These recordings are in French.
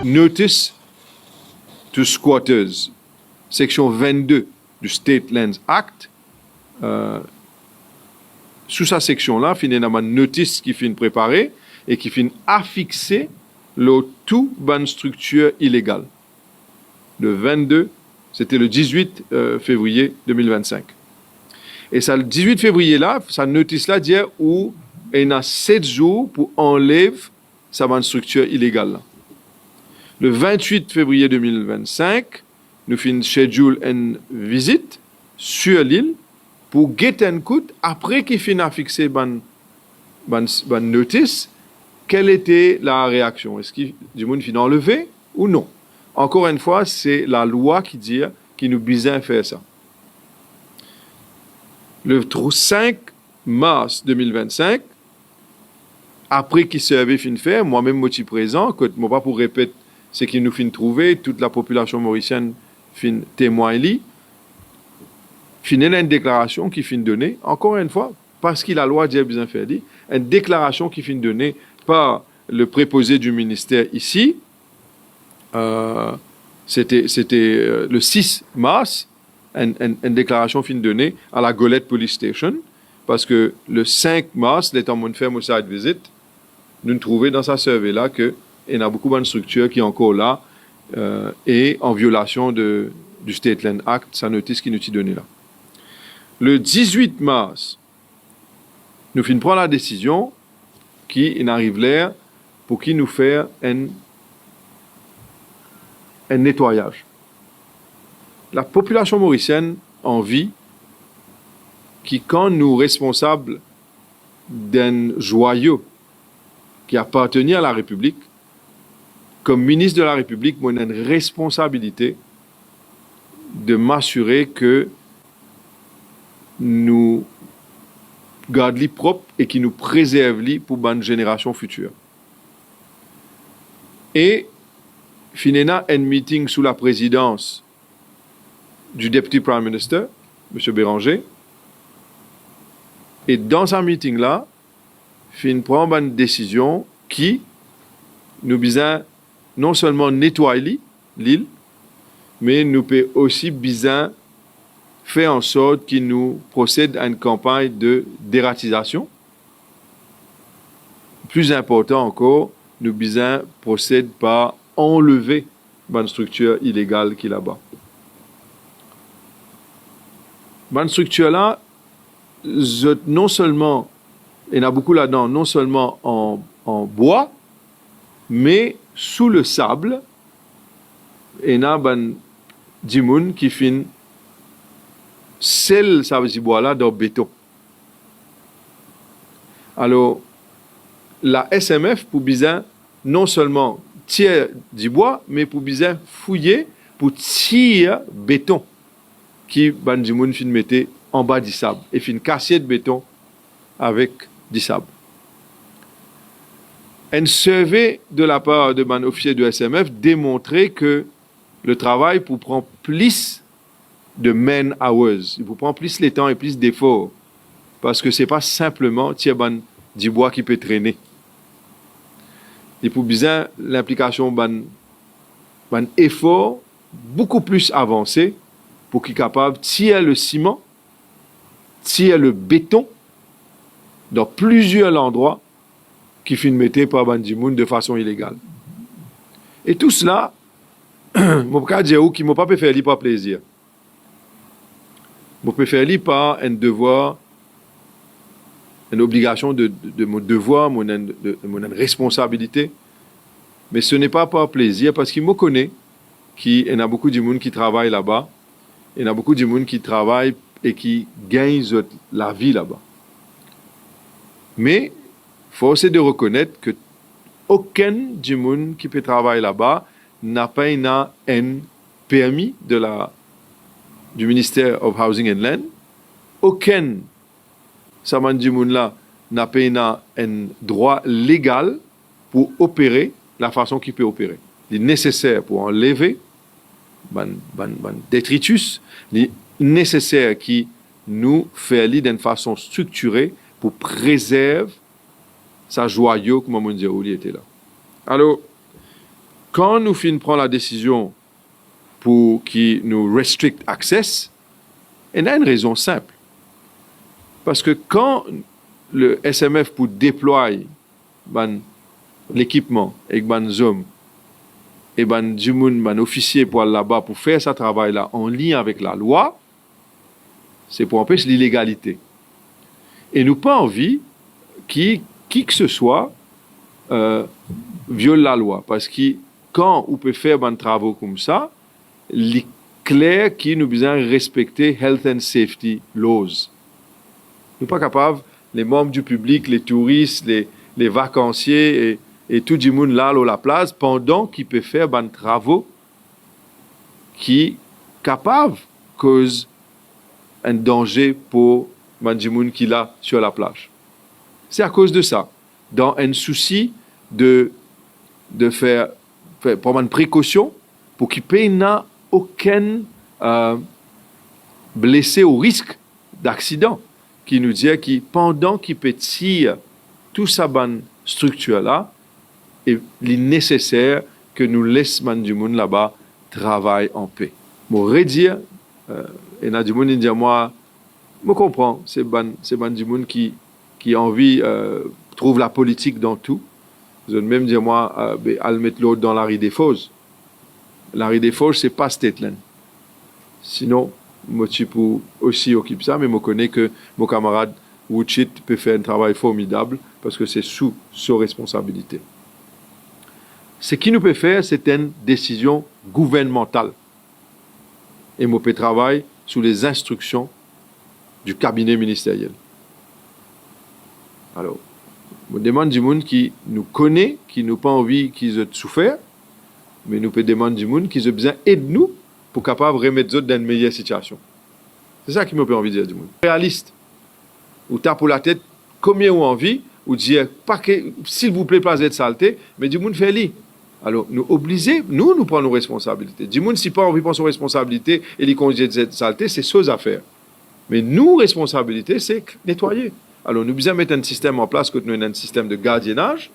Notice to Squatters, section 22 du State Lands Act. Sous sa section-là, il y a une notice qui finit préparée et qui finit affixer le tout bonne structure illégale. Le 22, c'était le 18 février 2025. Et ça, le 18 février-là, sa notice-là dit où il y a 7 jours pour enlever sa bonne structure illégale. Là. Le 28 février 2025, nous finissons schedule une visite sur l'île pour get and coûte après qu'il finit à fixer ban notice, quelle était la réaction? Est-ce qu'il du monde finit enlevé ou non? Encore une fois, c'est la loi qui nous besoin faire ça. Le 5 mars 2025, après qu'il se avait fini faire, moi-même, je suis présent, que moi pas pour répéter ce qu'il nous finit trouver, toute la population mauricienne fin témoigne, finit une déclaration qui finit donnée, encore une fois, parce que la loi dit besoin faire dit, une déclaration qui finit donnée par le préposé du ministère ici, c'était le 6 mars, une déclaration finit donnée à la Golette Police Station, parce que le 5 mars, l'état mon faire mon site visite, nous trouvons dans sa survey là que il y a beaucoup de structures qui sont encore là et en violation du State Land Act, sa notice qui nous est donnée là. Le 18 mars, nous finissons prendre la décision qui arrive là pour qui nous faire un nettoyage. La population mauricienne en vie qui, quand nous responsables d'un joyau qui appartenait à la République, comme ministre de la République, moi, j'ai une responsabilité de m'assurer que nous gardons propre et qui nous préserve pour une génération future. Et finalement, un meeting sous la présidence du Deputy Prime Minister, M. Béranger, et dans un meeting-là, fin prend une décision qui nous besoin non seulement nettoyer l'île, mais nous peut aussi besoin faire en sorte qu'il nous procède à une campagne de dératisation. Plus important encore, nous besoin procède par enlever une structure illégale qui est là-bas. Cette structure-là, non seulement, il y en a beaucoup là-dedans, non seulement en bois, mais sous le sable, il y a des gens qui finissent celle ça veut dire bois là dans béton. Alors, la SMF pour bien non seulement tirer du bois, mais pour bien fouiller, pour tirer béton qui du monde fin mettait en bas du sable et fin casser de béton avec du sable. Un survey de la part de mon officier de SMF démontrait que le travail pour prendre plus de man hours, il faut prendre plus les temps et plus d'efforts parce que c'est pas simplement tirer du bois qui peut traîner. Il faut bien l'implication d'un effort beaucoup plus avancé pour qu'il soit capable de tirer le ciment, tirer le béton dans plusieurs endroits qui finissent mettre par Bandimoun de façon illégale. Et tout cela, je ne peux pas dire qu'il ne m'a pas fait par plaisir. Je peux faire par un devoir, une obligation de mon devoir, mon responsabilité. Mais ce n'est pas par plaisir parce qu'il me connaît qu'il y a beaucoup de monde qui travaille là-bas. Il y a beaucoup de monde qui travaille et qui gagne la vie là-bas. Mais il faut aussi de reconnaître que aucun du monde qui peut travailler là-bas n'a pas un permis du ministère of Housing and Land. Aucun saman du monde là n'a pas un droit légal pour opérer la façon qu'il peut opérer. Il est nécessaire pour enlever détritus, il est nécessaire qui nous fait aller d'une façon structurée pour préserver sa joyau comme on dit où il était là. Alors, quand nous prenons la décision pour qui nous restrict access, il y a une raison simple. Parce que quand le SMF pour déployer l'équipement avec les hommes et du monde, officier pour aller là-bas pour faire ce travail-là en lien avec la loi, c'est pour empêcher l'illégalité. Et nous pas envie qui que ce soit viole la loi. Parce que quand on peut faire des travaux comme ça, il est clair qu'il nous besoin respecter health and safety laws. Nous ne sommes pas capables, les membres du public, les touristes, les vacanciers et tout le monde là à la place, pendant qu'ils peuvent faire des travaux qui sont capables de causer un danger pour les gens qui sont là sur la plage. C'est à cause de ça. Dans un souci de prendre une précaution pour qu'il n'y ait aucun blessé au risque d'accident, qui nous dit que pendant qu'il peut tirer toute sa bonne structure-là, il est nécessaire que nous laissions du monde là-bas travailler en paix. Moi, redire, et il y a du monde qui dit moi, je comprends, c'est du monde qui a envie trouve la politique dans tout. Vous allez même dire moi, à mettre l'autre dans la rue des Fosses. La rue des Fosses, c'est pas Stateland. Sinon, moi, je peux aussi occuper ça, mais je connais que mon camarade Woodchit peut faire un travail formidable parce que c'est sous sa responsabilité. Ce qu'il nous peut faire, c'est une décision gouvernementale. Et moi, je travaille sous les instructions du cabinet ministériel. Alors, je demande du monde qui nous connaît, qui n'a pas envie qu'ils aient souffert, mais nous peut demander du monde qui a besoin d'aide nous pour capable de remettre autres dans une meilleure situation. C'est ça qui me peut envie de dire du monde. Réaliste. Ou tape pour la tête, combien on envie, ou dire, pas que, s'il vous plaît, pas d'être saleté, mais du monde fait lit. Alors, nous obliger, nous prenons nos responsabilités. Du monde, si pas envie de prendre ses responsabilités et les conduire de cette saleté, c'est chose à faire. Mais nous, responsabilité, c'est nettoyer. Alors, nous devons mettre un système en place, que nous avons un système de gardiennage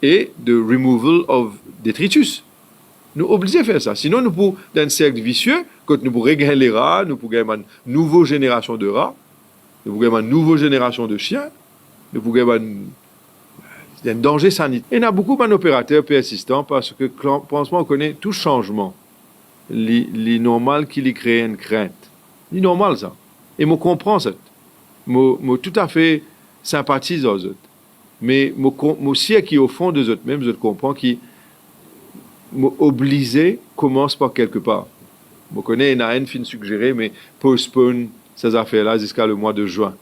et de removal of détritus. Nous obligés à faire ça. Sinon, nous pouvons, dans un cercle vicieux, quand nous pouvons régler les rats, nous pouvons avoir une nouvelle génération de rats, nous pouvons avoir une nouvelle génération de chiens, nous pouvons avoir un danger sanitaire. Et il y a beaucoup d'opérateurs persistants parce que, franchement, on connaît tout changement. C'est normal qu'il crée une crainte. C'est normal, ça. Et je comprends ça. Je tout à fait sympathise aux autres. Mais je sais qu'au fond des autres, même, je comprends qu'ils obligé commence par quelque part. Je connais, il y a un fin suggéré, mais postpone ces affaires-là jusqu'à le mois de juin.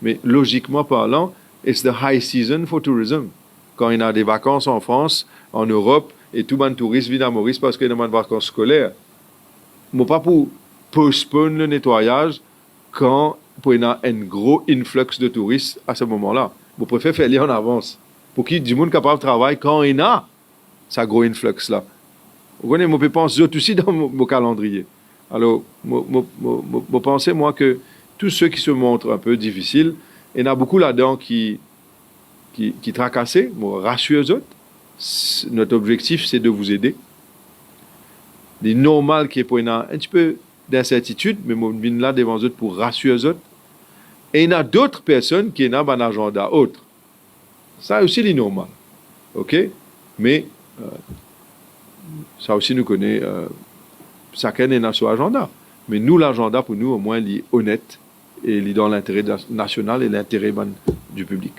Mais logiquement parlant, it's the high season for tourism. Quand il y a des vacances en France, en Europe, et tout le monde touriste vient à Maurice parce qu'il y a des vacances scolaires. Je ne pas pour postpone le nettoyage quand il y a un gros influx de touristes à ce moment-là. Je préfère faire en avance. Pour qu'il y ait du monde capable de travailler quand il y a ce gros influx-là. Vous voyez, je pense aussi dans mon calendrier. Alors, je pense, moi, que tous ceux qui se montrent un peu difficiles, il y en a beaucoup là-dedans qui tracassent, rassurent eux autres. Notre objectif, c'est de vous aider. Il est normal qu'il y ait un petit peu d'incertitude, mais je viens là devant eux pour rassurer eux autres. Et il y a d'autres personnes qui ont un agenda autre. Ça aussi, c'est normal. OK? Mais ça aussi nous connaît, chacun est dans son agenda. Mais nous, l'agenda pour nous, au moins, il est honnête et il est dans l'intérêt national et l'intérêt du public.